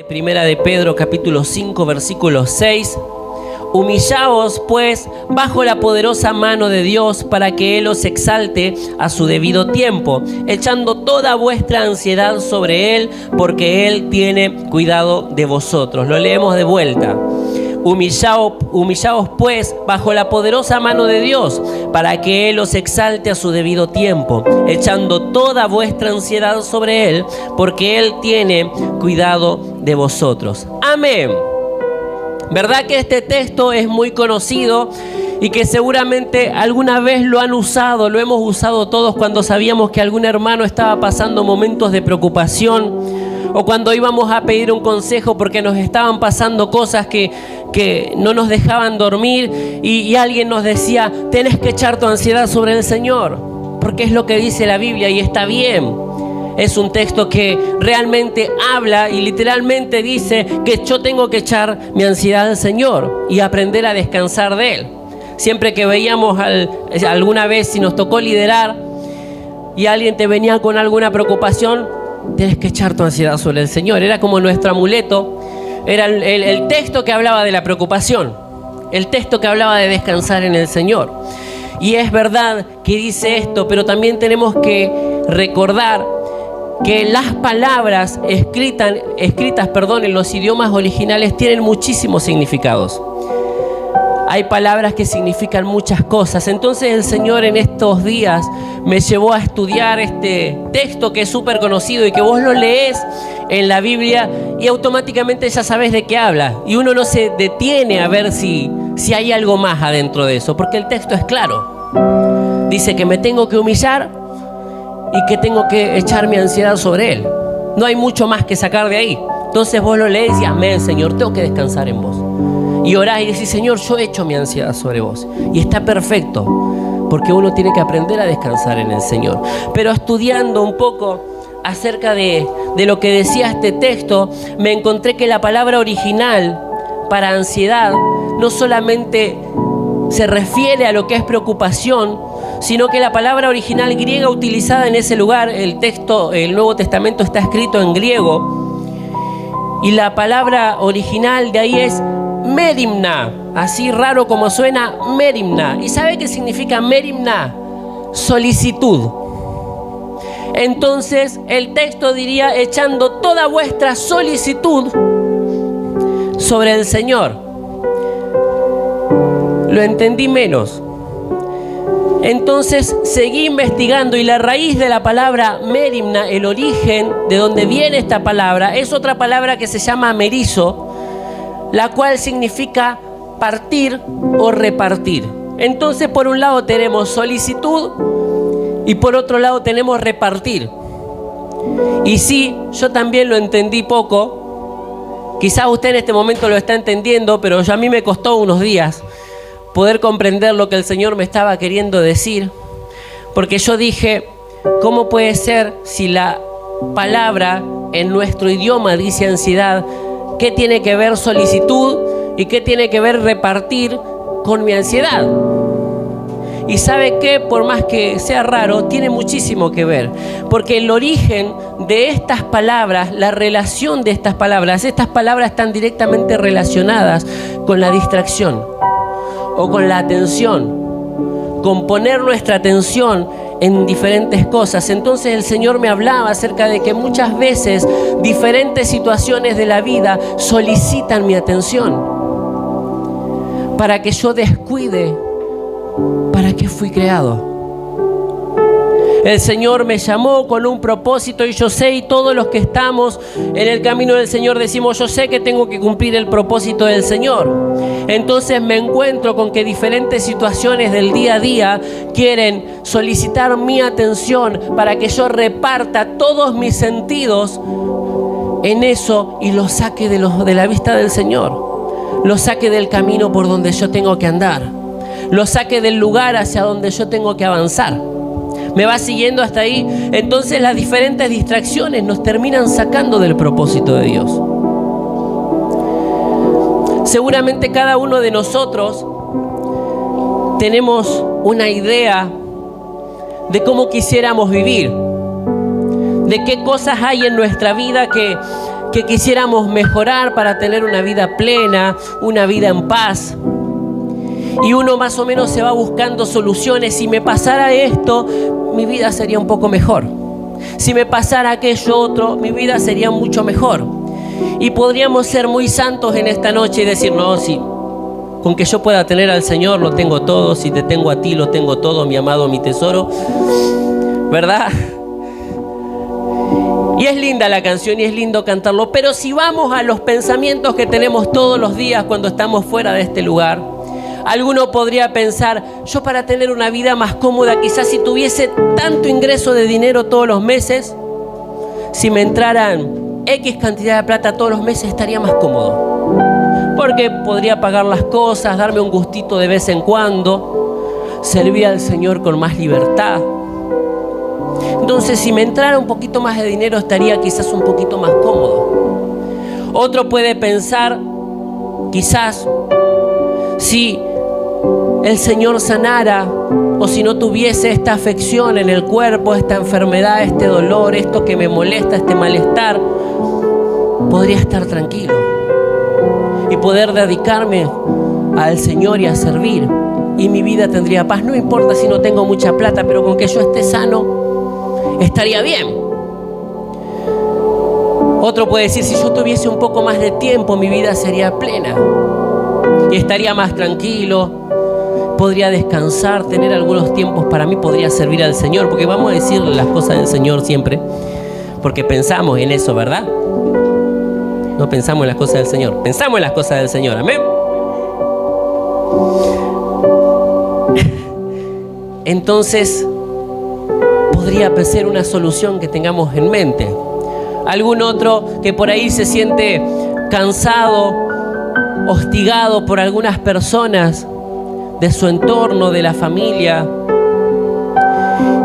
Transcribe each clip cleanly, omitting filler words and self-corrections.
Primera de Pedro, capítulo 5, versículo 6. Humillaos, pues, bajo la poderosa mano de Dios, para que Él os exalte a su debido tiempo, echando toda vuestra ansiedad sobre Él, porque Él tiene cuidado de vosotros. Lo leemos de vuelta. Humillaos, pues, bajo la poderosa mano de Dios, para que Él os exalte a su debido tiempo, echando toda vuestra ansiedad sobre Él, porque Él tiene cuidado de vosotros. Amén. ¿Verdad que este texto es muy conocido y que seguramente alguna vez lo han usado, lo hemos usado todos cuando sabíamos que algún hermano estaba pasando momentos de preocupación, o cuando íbamos a pedir un consejo porque nos estaban pasando cosas que no nos dejaban dormir y alguien nos decía: tenés que echar tu ansiedad sobre el Señor, porque es lo que dice la Biblia y está bien. Es un texto que realmente habla y literalmente dice que yo tengo que echar mi ansiedad al Señor y aprender a descansar de Él. Siempre que veíamos alguna vez, si nos tocó liderar y alguien te venía con alguna preocupación, tienes que echar tu ansiedad sobre el Señor. Era como nuestro amuleto, era el texto que hablaba de la preocupación, el texto que hablaba de descansar en el Señor. Y es verdad que dice esto, pero también tenemos que recordar que las palabras escritas en los idiomas originales tienen muchísimos significados. Hay palabras que significan muchas cosas. Entonces el Señor en estos días me llevó a estudiar este texto que es súper conocido y que vos lo lees en la Biblia y automáticamente ya sabes de qué habla. Y uno no se detiene a ver si hay algo más adentro de eso, porque el texto es claro. Dice que me tengo que humillar y que tengo que echar mi ansiedad sobre Él. No hay mucho más que sacar de ahí. Entonces vos lo lees y amén, Señor, tengo que descansar en vos. Y orás y decís: Señor, yo echo mi ansiedad sobre vos. Y está perfecto, porque uno tiene que aprender a descansar en el Señor. Pero estudiando un poco acerca de lo que decía este texto, me encontré que la palabra original para ansiedad no solamente se refiere a lo que es preocupación, sino que la palabra original griega utilizada en ese lugar, el Nuevo Testamento está escrito en griego, y la palabra original de ahí es merimna, así raro como suena, merimna. ¿Y sabe qué significa merimna? Solicitud. Entonces el texto diría: echando toda vuestra solicitud sobre el Señor. Lo entendí menos. Entonces seguí investigando y la raíz de la palabra merimna, el origen de donde viene esta palabra, es otra palabra que se llama merizo, la cual significa partir o repartir. Entonces por un lado tenemos solicitud y por otro lado tenemos repartir. Y sí, yo también lo entendí poco. Quizás usted en este momento lo está entendiendo, pero a mí me costó unos días poder comprender lo que el Señor me estaba queriendo decir, porque yo dije: ¿cómo puede ser si la palabra en nuestro idioma dice ansiedad? ¿Qué tiene que ver solicitud y qué tiene que ver repartir con mi ansiedad? Y ¿sabe qué? Por más que sea raro, tiene muchísimo que ver, porque el origen de estas palabras, la relación de estas palabras están directamente relacionadas con la distracción o con la atención, con poner nuestra atención en diferentes cosas. Entonces el Señor me hablaba acerca de que muchas veces diferentes situaciones de la vida solicitan mi atención para que yo descuide para qué fui creado. El Señor me llamó con un propósito y yo sé, y todos los que estamos en el camino del Señor decimos: yo sé que tengo que cumplir el propósito del Señor. Entonces me encuentro con que diferentes situaciones del día a día quieren solicitar mi atención para que yo reparta todos mis sentidos en eso y lo saque de la vista del Señor, lo saque del camino por donde yo tengo que andar, lo saque del lugar hacia donde yo tengo que avanzar. ¿Me va siguiendo hasta ahí? Entonces las diferentes distracciones nos terminan sacando del propósito de Dios. Seguramente cada uno de nosotros tenemos una idea de cómo quisiéramos vivir, de qué cosas hay en nuestra vida que quisiéramos mejorar para tener una vida plena, una vida en paz. Y uno más o menos se va buscando soluciones. Si me pasara esto, mi vida sería un poco mejor. Si me pasara aquello otro, mi vida sería mucho mejor. Y podríamos ser muy santos en esta noche y decir, no, si con que yo pueda tener al Señor lo tengo todo, si te tengo a ti lo tengo todo, mi amado, mi tesoro, ¿verdad? Y es linda la canción y es lindo cantarlo, pero si vamos a los pensamientos que tenemos todos los días cuando estamos fuera de este lugar, alguno podría pensar, yo para tener una vida más cómoda, quizás si tuviese tanto ingreso de dinero todos los meses, si me entraran X cantidad de plata todos los meses estaría más cómodo, porque podría pagar las cosas, darme un gustito de vez en cuando, servir al Señor con más libertad. Entonces, si me entrara un poquito más de dinero, estaría quizás un poquito más cómodo. Otro puede pensar, quizás, si el Señor sanara, o si no tuviese esta afección en el cuerpo, esta enfermedad, este dolor, esto que me molesta, este malestar, podría estar tranquilo y poder dedicarme al Señor y a servir. Y mi vida tendría paz. No importa si no tengo mucha plata, pero con que yo esté sano, estaría bien. Otro puede decir, si yo tuviese un poco más de tiempo, mi vida sería plena y estaría más tranquilo, podría descansar, tener algunos tiempos para mí, podría servir al Señor, porque vamos a decir las cosas del Señor siempre, porque pensamos en eso, ¿verdad? No pensamos en las cosas del Señor, pensamos en las cosas del Señor, amén. Entonces, podría ser una solución que tengamos en mente. Algún otro que por ahí se siente cansado, hostigado por algunas personas de su entorno, de la familia,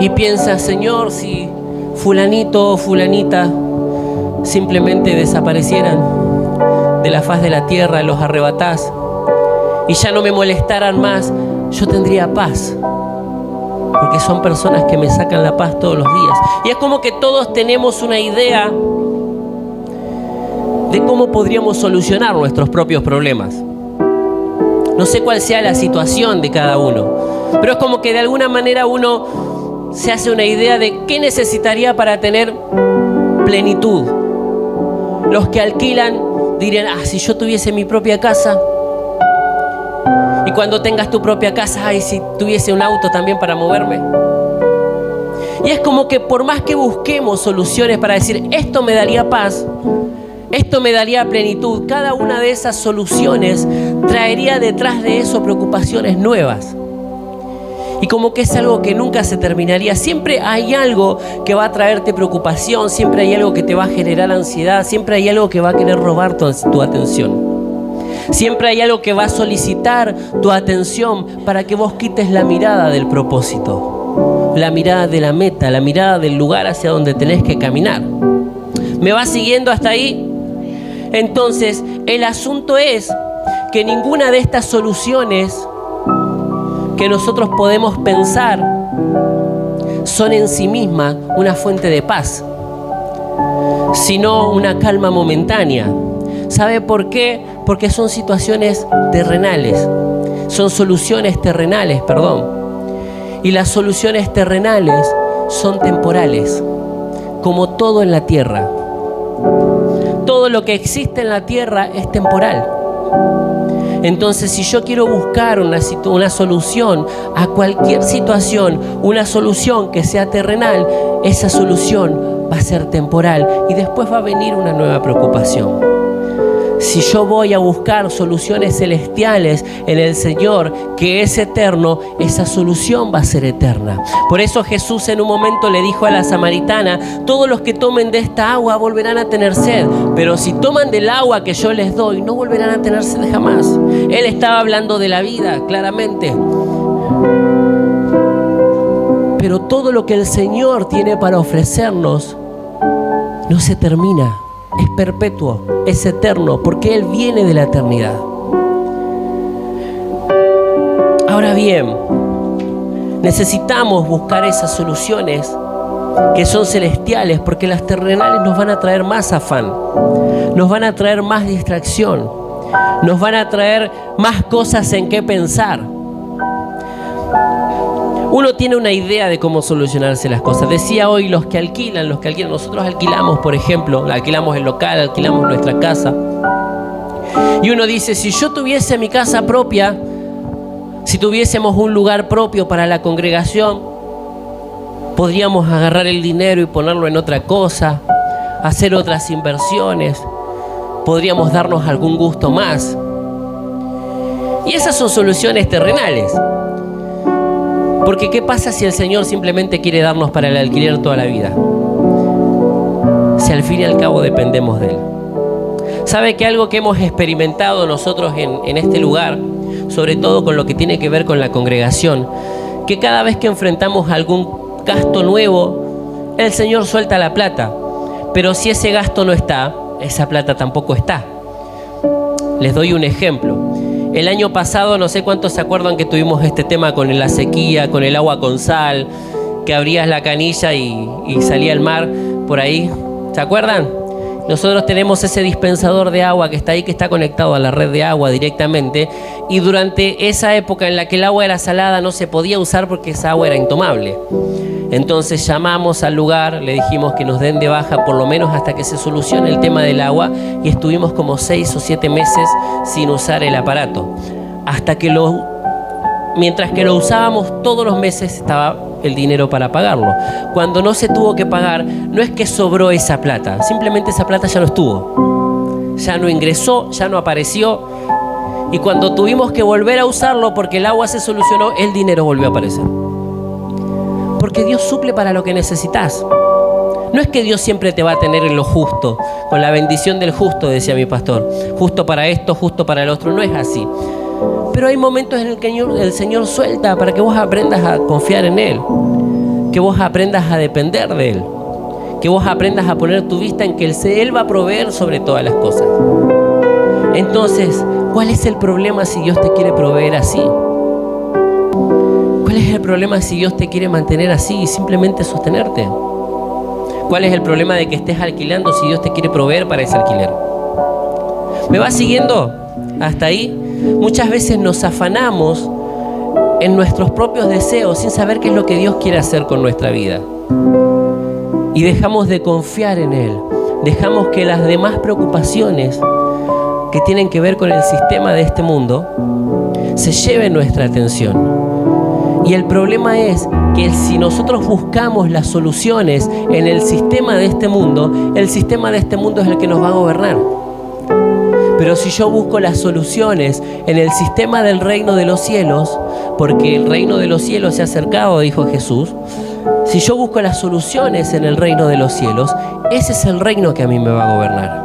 y piensa, Señor, si fulanito o fulanita simplemente desaparecieran de la faz de la tierra, los arrebatás y ya no me molestaran más, yo tendría paz. Porque son personas que me sacan la paz todos los días. Y es como que todos tenemos una idea de cómo podríamos solucionar nuestros propios problemas. No sé cuál sea la situación de cada uno, pero es como que de alguna manera uno se hace una idea de qué necesitaría para tener plenitud. Los que alquilan dirían, si yo tuviese mi propia casa. Y cuando tengas tu propia casa, si tuviese un auto también para moverme. Y es como que por más que busquemos soluciones para decir, esto me daría paz, esto me daría plenitud, cada una de esas soluciones traería detrás de eso preocupaciones nuevas. Y como que es algo que nunca se terminaría. Siempre hay algo que va a traerte preocupación, siempre hay algo que te va a generar ansiedad, siempre hay algo que va a querer robar tu atención. Siempre hay algo que va a solicitar tu atención para que vos quites la mirada del propósito, la mirada de la meta, la mirada del lugar hacia donde tenés que caminar. ¿Me vas siguiendo hasta ahí? Entonces, el asunto es que ninguna de estas soluciones que nosotros podemos pensar son en sí mismas una fuente de paz, sino una calma momentánea. ¿Sabe por qué? Porque son situaciones terrenales, son soluciones terrenales, y las soluciones terrenales son temporales, como todo en la tierra. Todo lo que existe en la tierra es temporal. Entonces, si yo quiero buscar una solución a cualquier situación, una solución que sea terrenal, esa solución va a ser temporal y después va a venir una nueva preocupación. Si yo voy a buscar soluciones celestiales en el Señor, que es eterno, esa solución va a ser eterna. Por eso Jesús en un momento le dijo a la samaritana, todos los que tomen de esta agua volverán a tener sed, pero si toman del agua que yo les doy, no volverán a tener sed jamás. Él estaba hablando de la vida, claramente. Pero todo lo que el Señor tiene para ofrecernos no se termina. Es perpetuo, es eterno, porque Él viene de la eternidad. Ahora bien, Necesitamos buscar esas soluciones que son celestiales, porque las terrenales nos van a traer más afán, nos van a traer más distracción, nos van a traer más cosas en qué pensar. Uno tiene una idea de cómo solucionarse las cosas. Decía hoy los que alquilan. Nosotros alquilamos, por ejemplo, alquilamos el local, alquilamos nuestra casa. Y uno dice, si yo tuviese mi casa propia, si tuviésemos un lugar propio para la congregación, podríamos agarrar el dinero y ponerlo en otra cosa, hacer otras inversiones, podríamos darnos algún gusto más. Y esas son soluciones terrenales. Porque ¿qué pasa si el Señor simplemente quiere darnos para el alquiler toda la vida? Si al fin y al cabo dependemos de Él. ¿Sabe que algo que hemos experimentado nosotros en este lugar, sobre todo con lo que tiene que ver con la congregación, que cada vez que enfrentamos algún gasto nuevo, el Señor suelta la plata, pero si ese gasto no está, esa plata tampoco está? Les doy un ejemplo. El año pasado, no sé cuántos se acuerdan que tuvimos este tema con la sequía, con el agua con sal, que abrías la canilla y salía el mar por ahí. ¿Se acuerdan? Nosotros tenemos ese dispensador de agua que está ahí, que está conectado a la red de agua directamente, y durante esa época en la que el agua era salada no se podía usar porque esa agua era intomable. Entonces llamamos al lugar, le dijimos que nos den de baja por lo menos hasta que se solucione el tema del agua, y estuvimos como 6 o 7 meses sin usar el aparato. Hasta que mientras que lo usábamos todos los meses estaba el dinero para pagarlo. Cuando no se tuvo que pagar, no es que sobró esa plata, simplemente esa plata ya no estuvo. Ya no ingresó, ya no apareció. Y cuando tuvimos que volver a usarlo porque el agua se solucionó, el dinero volvió a aparecer. Porque Dios suple para lo que necesitas. No es que Dios siempre te va a tener en lo justo, con la bendición del justo, decía mi pastor. Justo para esto, justo para el otro. No es así. Pero hay momentos en el que el Señor suelta para que vos aprendas a confiar en Él. Que vos aprendas a depender de Él. Que vos aprendas a poner tu vista en que Él va a proveer sobre todas las cosas. Entonces, ¿cuál es el problema si Dios te quiere proveer así? ¿Cuál es el problema si Dios te quiere mantener así y simplemente sostenerte? ¿Cuál es el problema de que estés alquilando si Dios te quiere proveer para ese alquiler? ¿Me vas siguiendo hasta ahí? Muchas veces nos afanamos en nuestros propios deseos sin saber qué es lo que Dios quiere hacer con nuestra vida. Y dejamos de confiar en Él. Dejamos que las demás preocupaciones que tienen que ver con el sistema de este mundo se lleven nuestra atención. Y el problema es que si nosotros buscamos las soluciones en el sistema de este mundo, el sistema de este mundo es el que nos va a gobernar. Pero si yo busco las soluciones en el sistema del reino de los cielos, porque el reino de los cielos se ha acercado, dijo Jesús, si yo busco las soluciones en el reino de los cielos, ese es el reino que a mí me va a gobernar.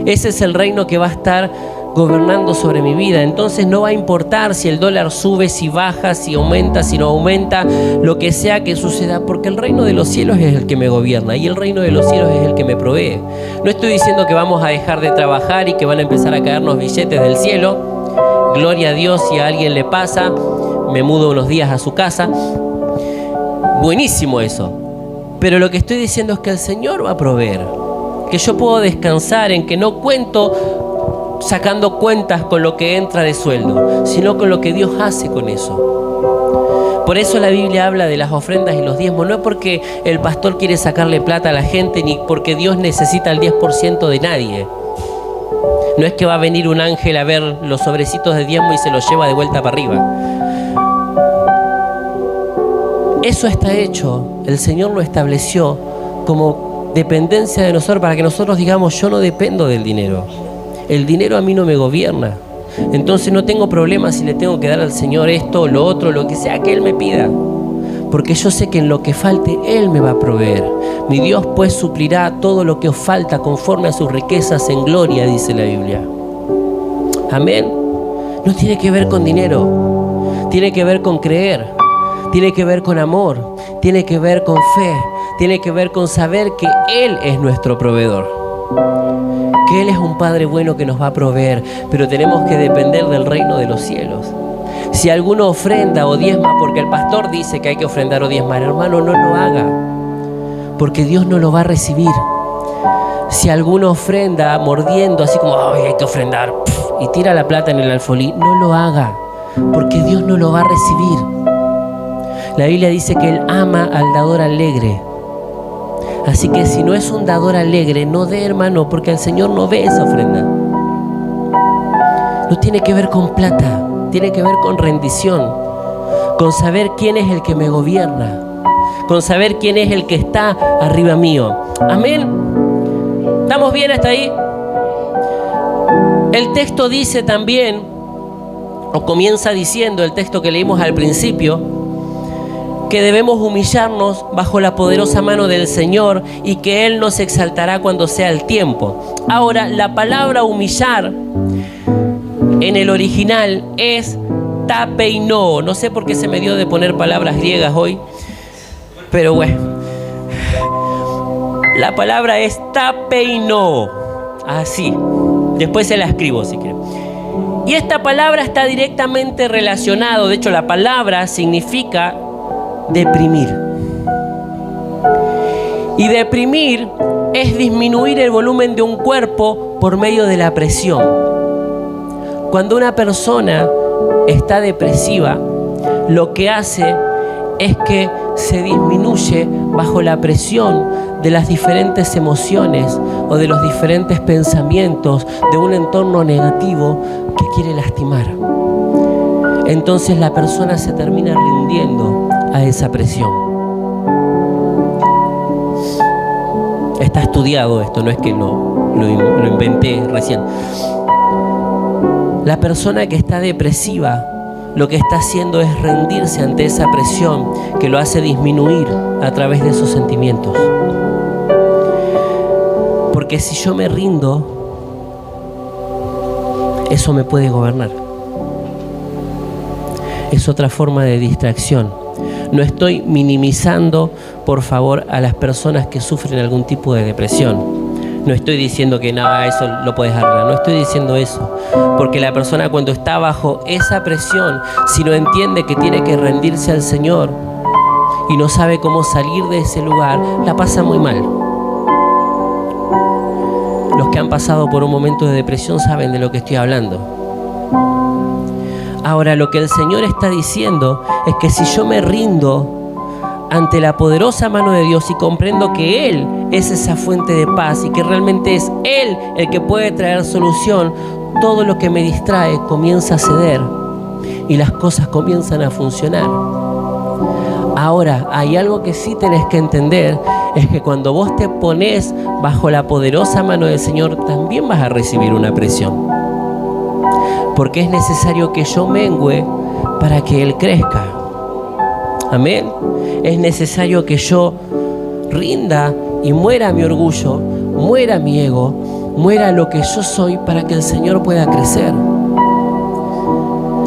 Ese es el reino que va a estar gobernando sobre mi vida. Entonces no va a importar si el dólar sube, si baja, si aumenta, si no aumenta, lo que sea que suceda, porque el reino de los cielos es el que me gobierna y el reino de los cielos es el que me provee. No estoy diciendo que vamos a dejar de trabajar y que van a empezar a caernos billetes del cielo. Gloria a Dios, si a alguien le pasa, me mudo unos días a su casa. Buenísimo eso. Pero lo que estoy diciendo es que el Señor va a proveer, que yo puedo descansar en que no cuento sacando cuentas con lo que entra de sueldo, sino con lo que Dios hace con eso. Por eso la Biblia habla de las ofrendas y los diezmos. No es porque el pastor quiere sacarle plata a la gente, ni porque Dios necesita el 10% de nadie. No es que va a venir un ángel a ver los sobrecitos de diezmo y se los lleva de vuelta para arriba. Eso está hecho, el Señor lo estableció como dependencia de nosotros, para que nosotros digamos, yo no dependo del dinero. El dinero a mí no me gobierna. Entonces no tengo problema si le tengo que dar al Señor esto o lo otro, lo que sea que Él me pida. Porque yo sé que en lo que falte, Él me va a proveer. Mi Dios pues suplirá todo lo que os falta conforme a sus riquezas en gloria, dice la Biblia. Amén. No tiene que ver con dinero. Tiene que ver con creer. Tiene que ver con amor. Tiene que ver con fe. Tiene que ver con saber que Él es nuestro proveedor. Que Él es un Padre bueno que nos va a proveer, pero tenemos que depender del reino de los cielos. Si alguno ofrenda o diezma porque el pastor dice que hay que ofrendar o diezmar, hermano, no lo haga, porque Dios no lo va a recibir. Si alguno ofrenda mordiendo así como, ay, hay que ofrendar, y tira la plata en el alfolí, no lo haga, porque Dios no lo va a recibir. La Biblia dice que Él ama al dador alegre. Así que si no es un dador alegre, no dé, hermano, porque el Señor no ve esa ofrenda. No tiene que ver con plata, tiene que ver con rendición, con saber quién es el que me gobierna, con saber quién es el que está arriba mío. Amén. ¿Estamos bien hasta ahí? El texto dice también, o comienza diciendo el texto que leímos al principio, que debemos humillarnos bajo la poderosa mano del Señor y que Él nos exaltará cuando sea el tiempo. Ahora, la palabra humillar en el original es tapeino. No sé por qué se me dio de poner palabras griegas hoy, pero bueno. La palabra es tapeino. Así. Después se la escribo si quieren. Y esta palabra está directamente relacionada. De hecho, la palabra significa deprimir. Y deprimir es disminuir el volumen de un cuerpo por medio de la presión. Cuando una persona está depresiva, lo que hace es que se disminuye bajo la presión de las diferentes emociones o de los diferentes pensamientos de un entorno negativo que quiere lastimar. Entonces la persona se termina rindiendo a esa presión. Está estudiado esto, no es que lo inventé recién. La persona que está depresiva lo que está haciendo es rendirse ante esa presión que lo hace disminuir a través de esos sentimientos. Porque si yo me rindo, eso me puede gobernar. Es otra forma de distracción. No estoy minimizando, por favor, a las personas que sufren algún tipo de depresión. No estoy diciendo que nada, eso lo puedes arreglar. No estoy diciendo eso. Porque la persona cuando está bajo esa presión, si no entiende que tiene que rendirse al Señor y no sabe cómo salir de ese lugar, la pasa muy mal. Los que han pasado por un momento de depresión saben de lo que estoy hablando. Ahora, lo que el Señor está diciendo es que si yo me rindo ante la poderosa mano de Dios y comprendo que Él es esa fuente de paz y que realmente es Él el que puede traer solución, todo lo que me distrae comienza a ceder y las cosas comienzan a funcionar. Ahora, hay algo que sí tenés que entender, es que cuando vos te pones bajo la poderosa mano del Señor, también vas a recibir una presión. Porque es necesario que yo mengüe para que Él crezca. Amén. Es necesario que yo rinda y muera mi orgullo, muera mi ego, muera lo que yo soy para que el Señor pueda crecer.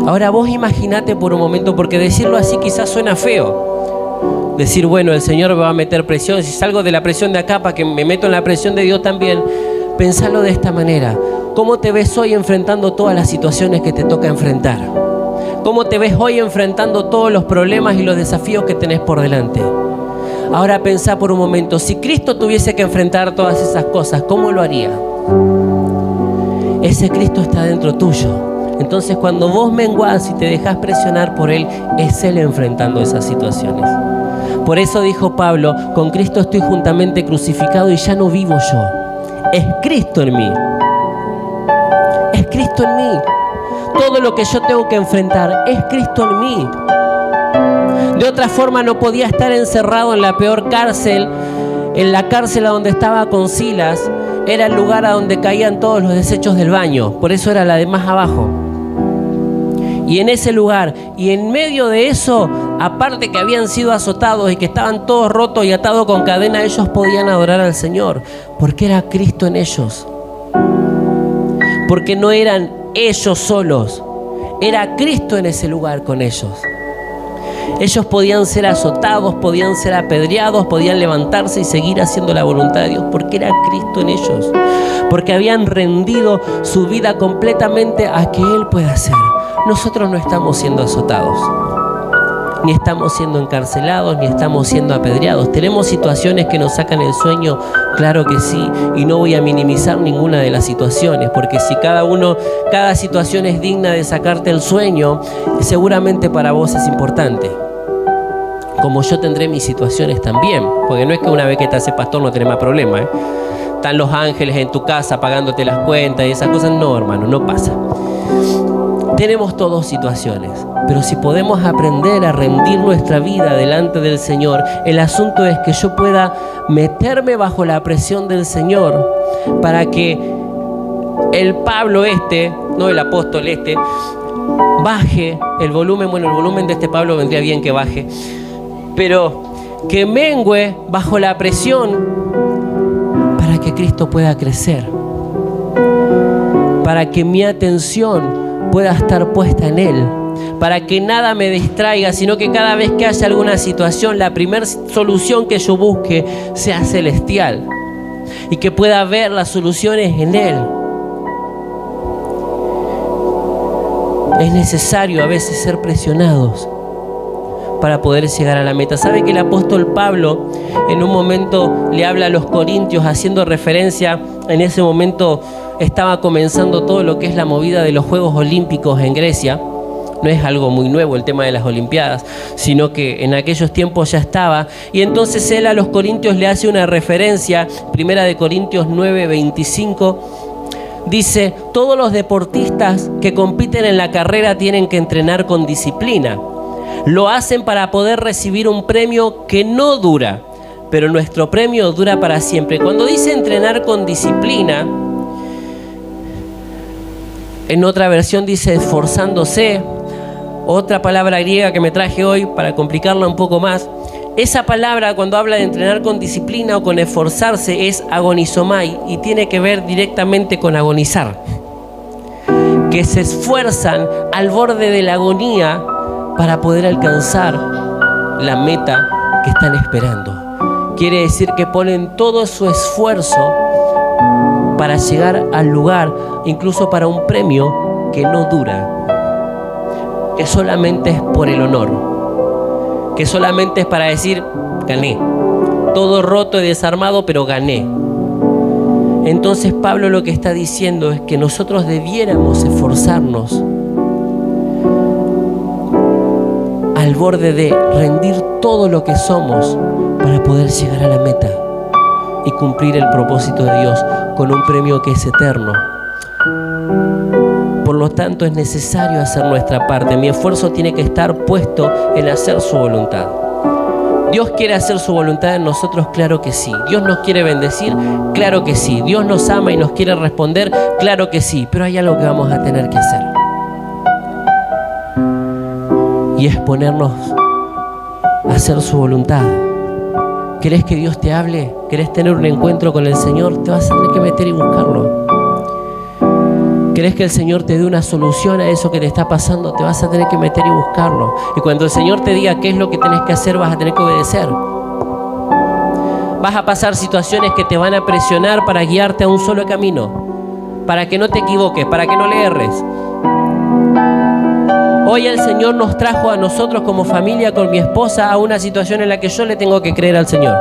Ahora vos imaginate por un momento, porque decirlo así quizás suena feo. Decir, bueno, el Señor me va a meter presión, si salgo de la presión de acá para que me meto en la presión de Dios también. Pensalo de esta manera. ¿Cómo te ves hoy enfrentando todas las situaciones que te toca enfrentar? ¿Cómo te ves hoy enfrentando todos los problemas y los desafíos que tenés por delante? Ahora pensá por un momento, si Cristo tuviese que enfrentar todas esas cosas, ¿cómo lo haría? Ese Cristo está dentro tuyo. Entonces cuando vos menguás y te dejás presionar por Él, es Él enfrentando esas situaciones. Por eso dijo Pablo, con Cristo estoy juntamente crucificado y ya no vivo yo. Es Cristo en mí. Es Cristo en mí. Todo lo que yo tengo que enfrentar es Cristo en mí. De otra forma no podía estar encerrado en la peor cárcel, en la cárcel a donde estaba con Silas. Era el lugar a donde caían todos los desechos del baño. Por eso era la de más abajo. Y en ese lugar, y en medio de eso, aparte que habían sido azotados y que estaban todos rotos y atados con cadena, ellos podían adorar al Señor, porque era Cristo en ellos. Porque no eran ellos solos, era Cristo en ese lugar con ellos. Ellos podían ser azotados, podían ser apedreados, podían levantarse y seguir haciendo la voluntad de Dios, porque era Cristo en ellos. Porque habían rendido su vida completamente a que Él pueda hacer, nosotros no estamos siendo azotados, ni estamos siendo encarcelados, ni estamos siendo apedreados. ¿Tenemos situaciones que nos sacan el sueño? Claro que sí, y no voy a minimizar ninguna de las situaciones, porque si cada situación es digna de sacarte el sueño, seguramente para vos es importante. Como yo tendré mis situaciones también, porque no es que una vez que te haces pastor no tenés más problema, ¿eh? Están los ángeles en tu casa pagándote las cuentas y esas cosas. No, hermano, no pasa. Tenemos todas situaciones, pero si podemos aprender a rendir nuestra vida delante del Señor, el asunto es que yo pueda meterme bajo la presión del Señor para que el Pablo no el apóstol baje el volumen. Bueno, el volumen de este Pablo vendría bien que baje, pero que mengüe bajo la presión para que Cristo pueda crecer, para que mi atención pueda estar puesta en Él, para que nada me distraiga, sino que cada vez que haya alguna situación, la primera solución que yo busque sea celestial y que pueda ver las soluciones en Él. Es necesario a veces ser presionados para poder llegar a la meta. ¿Sabe que el apóstol Pablo en un momento le habla a los corintios haciendo referencia? En ese momento estaba comenzando todo lo que es la movida de los Juegos Olímpicos en Grecia. No es algo muy nuevo el tema de las Olimpiadas, sino que en aquellos tiempos ya estaba. Y entonces él a los corintios le hace una referencia, 1 Corintios 9:25. Dice: todos los deportistas que compiten en la carrera tienen que entrenar con disciplina. Lo hacen para poder recibir un premio que no dura, pero nuestro premio dura para siempre. Cuando dice entrenar con disciplina, en otra versión dice esforzándose. Otra palabra griega que me traje hoy para complicarla un poco más. Esa palabra, cuando habla de entrenar con disciplina o con esforzarse, es agonizomai y tiene que ver directamente con agonizar. Que se esfuerzan al borde de la agonía para poder alcanzar la meta que están esperando. Quiere decir que ponen todo su esfuerzo para llegar al lugar, incluso para un premio que no dura, que solamente es por el honor, que solamente es para decir, gané. Todo roto y desarmado, pero gané. Entonces Pablo lo que está diciendo es que nosotros debiéramos esforzarnos al borde de rendir todo lo que somos para poder llegar a la meta y cumplir el propósito de Dios con un premio que es eterno. Por lo tanto, es necesario hacer nuestra parte. Mi esfuerzo tiene que estar puesto en hacer su voluntad. ¿Dios quiere hacer su voluntad en nosotros? Claro que sí. ¿Dios nos quiere bendecir? Claro que sí. ¿Dios nos ama y nos quiere responder? Claro que sí. Pero hay algo que vamos a tener que hacer. Y es ponernos a hacer su voluntad. ¿Querés que Dios te hable? ¿Querés tener un encuentro con el Señor? Te vas a tener que meter y buscarlo. ¿Querés que el Señor te dé una solución a eso que te está pasando? Te vas a tener que meter y buscarlo. Y cuando el Señor te diga qué es lo que tenés que hacer, vas a tener que obedecer. Vas a pasar situaciones que te van a presionar para guiarte a un solo camino, para que no te equivoques, para que no le erres. Hoy el Señor nos trajo a nosotros como familia, con mi esposa, a una situación en la que yo le tengo que creer al Señor.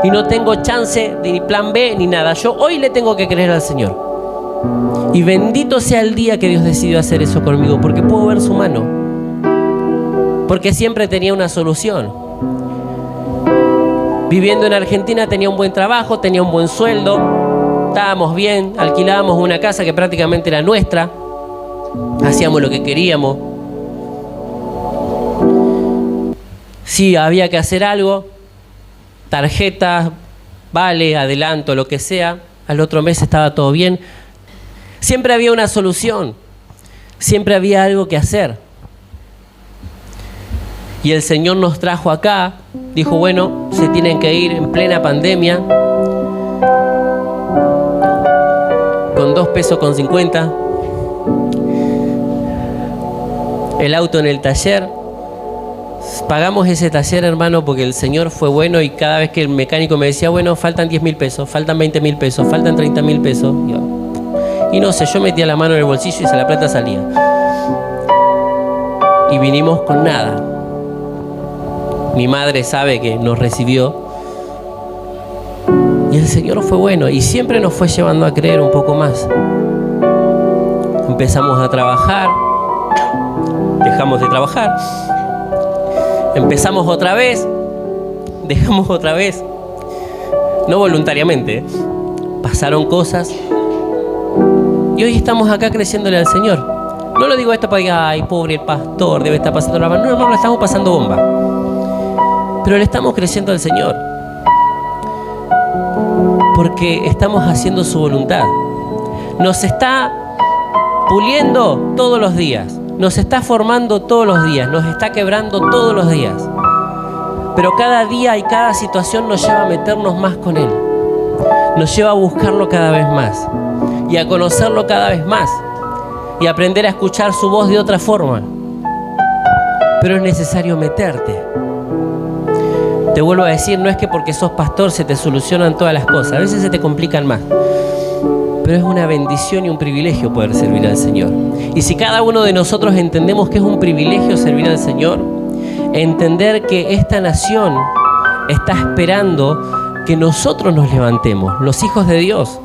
Y no tengo chance de ni plan B ni nada. Yo hoy le tengo que creer al Señor. Y bendito sea el día que Dios decidió hacer eso conmigo, porque puedo ver su mano. Porque siempre tenía una solución. Viviendo en Argentina tenía un buen trabajo, tenía un buen sueldo, estábamos bien, alquilábamos una casa que prácticamente era nuestra, hacíamos lo que queríamos. Si había que hacer algo, tarjetas, vale, adelanto, lo que sea, al otro mes estaba todo bien. Siempre había una solución, siempre había algo que hacer. Y el Señor nos trajo acá, dijo, bueno, se tienen que ir en plena pandemia, con 2 pesos con 50, el auto en el taller. Pagamos ese taller, hermano, porque el Señor fue bueno, y cada vez que el mecánico me decía, bueno, faltan 10.000 pesos, faltan 20.000 pesos, faltan 30.000 pesos, y no sé, yo metía la mano en el bolsillo y esa la plata salía. y vinimos con nada. Mi madre sabe que nos recibió y el Señor fue bueno y siempre nos fue llevando a creer un poco más. Empezamos a trabajar, dejamos de trabajar, empezamos otra vez, dejamos otra vez, no voluntariamente, pasaron cosas y hoy estamos acá creciéndole al Señor. No lo digo esto para que, ay, pobre el pastor, debe estar pasando la mano. No, hermano, le estamos pasando bomba. Pero le estamos creciendo al Señor. Porque estamos haciendo su voluntad. Nos está puliendo todos los días. Nos está formando todos los días. Nos está quebrando todos los días. Pero cada día y cada situación nos lleva a meternos más con Él. Nos lleva a buscarlo cada vez más. Y a conocerlo cada vez más. Y aprender a escuchar su voz de otra forma. Pero es necesario meterte. Te vuelvo a decir, no es que porque sos pastor se te solucionan todas las cosas. A veces se te complican más. Pero es una bendición y un privilegio poder servir al Señor. Y si cada uno de nosotros entendemos que es un privilegio servir al Señor, entender que esta nación está esperando que nosotros nos levantemos, los hijos de Dios.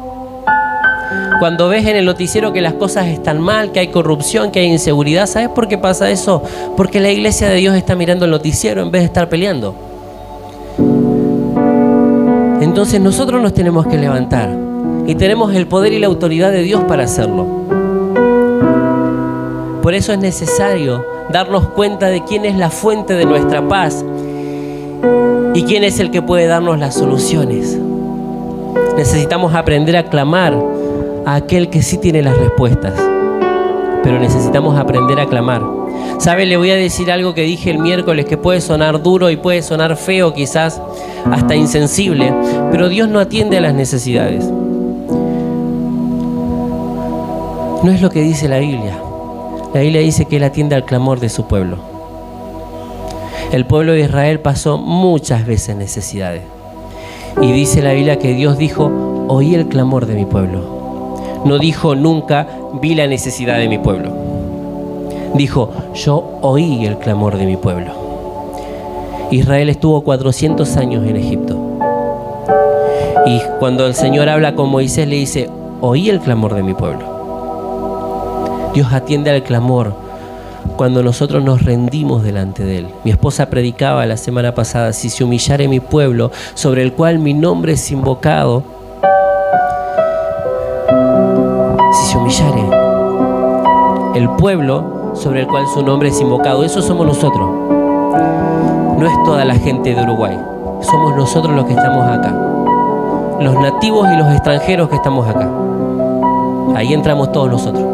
Cuando ves en el noticiero que las cosas están mal, que hay corrupción, que hay inseguridad, ¿sabes por qué pasa eso? Porque la iglesia de Dios está mirando el noticiero en vez de estar peleando. Entonces nosotros nos tenemos que levantar y tenemos el poder y la autoridad de Dios para hacerlo. Por eso es necesario darnos cuenta de quién es la fuente de nuestra paz y quién es el que puede darnos las soluciones. Necesitamos aprender a clamar a aquel que sí tiene las respuestas, pero necesitamos aprender a clamar. ¿Sabe? Le voy a decir algo que dije el miércoles que puede sonar duro y puede sonar feo, quizás hasta insensible, pero Dios no atiende a las necesidades. No es lo que dice la Biblia. La Biblia dice que Él atiende al clamor de su pueblo. El pueblo de Israel pasó muchas veces necesidades. Y dice la Biblia que Dios dijo, oí el clamor de mi pueblo. No dijo nunca, vi la necesidad de mi pueblo. Dijo, yo oí el clamor de mi pueblo. Israel estuvo 400 años en Egipto. Y cuando el Señor habla con Moisés, le dice, oí el clamor de mi pueblo. Dios atiende al clamor cuando nosotros nos rendimos delante de Él. Mi esposa predicaba la semana pasada, si se humillare mi pueblo, sobre el cual mi nombre es invocado, si se humillare el pueblo sobre el cual su nombre es invocado, eso somos nosotros. No es toda la gente de Uruguay, somos nosotros los que estamos acá, los nativos y los extranjeros que estamos acá. Ahí entramos todos nosotros.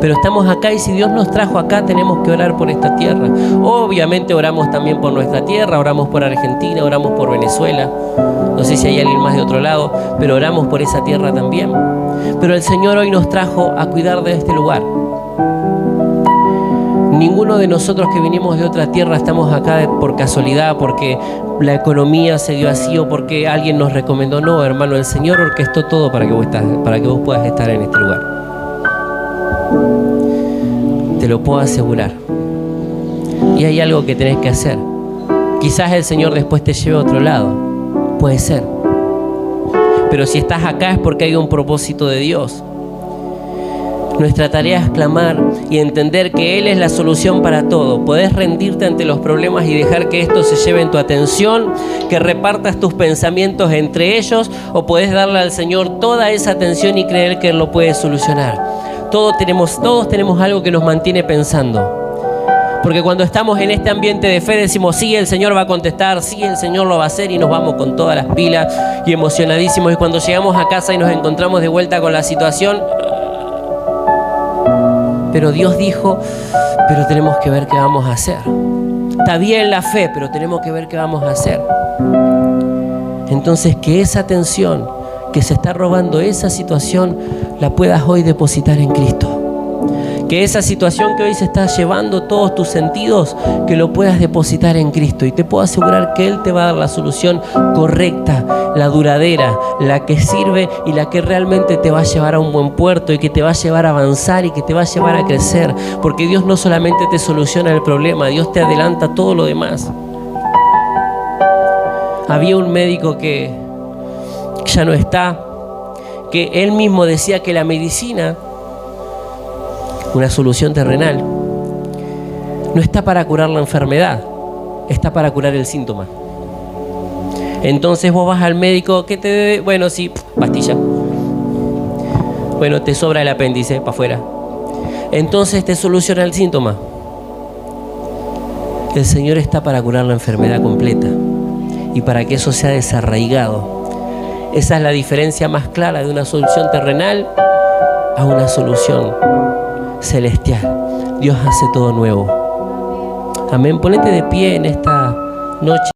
Pero estamos acá y si Dios nos trajo acá, tenemos que orar por esta tierra. Obviamente oramos también por nuestra tierra, oramos por Argentina, oramos por Venezuela. No sé si hay alguien más de otro lado, pero oramos por esa tierra también. Pero el Señor hoy nos trajo a cuidar de este lugar. Ninguno de nosotros que vinimos de otra tierra estamos acá por casualidad, porque la economía se dio así o porque alguien nos recomendó. No, hermano, el Señor orquestó todo para que vos puedas estar en este lugar. Te lo puedo asegurar. Y hay algo que tenés que hacer. Quizás el Señor después te lleve a otro lado. Puede ser. Pero si estás acá es porque hay un propósito de Dios. Nuestra tarea es clamar y entender que Él es la solución para todo. Podés rendirte ante los problemas y dejar que esto se lleve en tu atención, que repartas tus pensamientos entre ellos, o podés darle al Señor toda esa atención y creer que Él lo puede solucionar. Todos tenemos algo que nos mantiene pensando. Porque cuando estamos en este ambiente de fe decimos, sí, el Señor va a contestar, sí, el Señor lo va a hacer, y nos vamos con todas las pilas y emocionadísimos. Y cuando llegamos a casa y nos encontramos de vuelta con la situación, pero Dios dijo, pero tenemos que ver qué vamos a hacer. Está bien la fe, pero tenemos que ver qué vamos a hacer. Entonces, que esa atención que se está robando esa situación la puedas hoy depositar en Cristo. Que Que esa situación que hoy se está llevando todos tus sentidos, que lo puedas depositar en Cristo. Y te puedo asegurar que Él te va a dar la solución correcta, la duradera, la que sirve y la que realmente te va a llevar a un buen puerto y que te va a llevar a avanzar y que te va a llevar a crecer. Porque Dios no solamente te soluciona el problema, Dios te adelanta todo lo demás. Había un médico que ya no está, que él mismo decía que la medicina, una solución terrenal, no está para curar la enfermedad, está para curar el síntoma. Entonces vos vas al médico, ¿qué te debe? Bueno, sí, pastilla. Bueno, te sobra el apéndice, para afuera. Entonces te soluciona el síntoma. El Señor está para curar la enfermedad completa y para que eso sea desarraigado. Esa es la diferencia más clara de una solución terrenal a una solución celestial. Dios hace todo nuevo. Amén. Ponete de pie en esta noche.